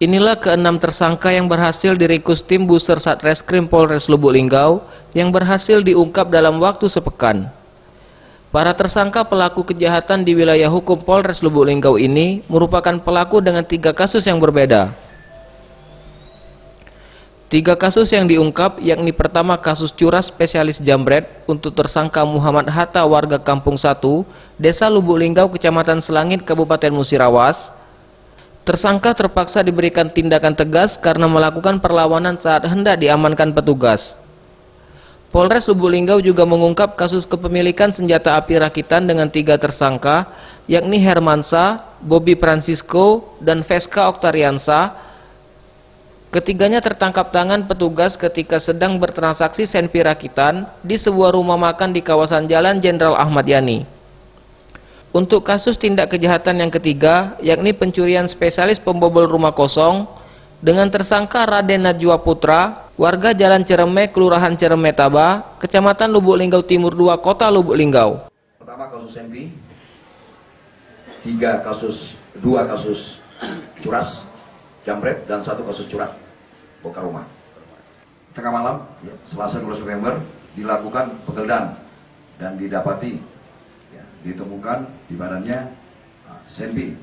Inilah keenam tersangka yang berhasil diringkus tim Buser Satreskrim Polres Lubuk Linggau yang berhasil diungkap dalam waktu sepekan. Para tersangka pelaku kejahatan di wilayah hukum Polres Lubuk Linggau ini merupakan pelaku dengan 3 kasus yang berbeda. 3 kasus yang diungkap yakni pertama kasus curas spesialis jambret untuk tersangka Muhammad Hatta warga Kampung 1, Desa Lubuk Linggau, Kecamatan Selangit, Kabupaten Musirawas. Tersangka terpaksa diberikan tindakan tegas karena melakukan perlawanan saat hendak diamankan petugas. Polres Lubuk Linggau juga mengungkap kasus kepemilikan senjata api rakitan dengan 3 tersangka, yakni Hermansa, Bobby Francisco, dan Veska Oktariansa. Ketiganya tertangkap tangan petugas ketika sedang bertransaksi senpi rakitan di sebuah rumah makan di kawasan Jalan Jenderal Ahmad Yani. Untuk kasus tindak kejahatan yang ketiga, yakni pencurian spesialis pembobol rumah kosong dengan tersangka Raden Najwa Putra, warga Jalan Cereme, Kelurahan Cereme Taba, Kecamatan Lubuk Linggau Timur 2, Kota Lubuk Linggau. Pertama kasus senpi, 2 kasus curas, jambret, dan 1 kasus curat, bongkar rumah. Tengah malam, Selasa 12 November, dilakukan penggeledahan dan ditemukan di badannya senpi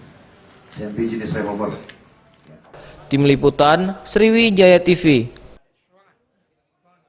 jenis revolver. Tim Liputan Sriwijaya TV.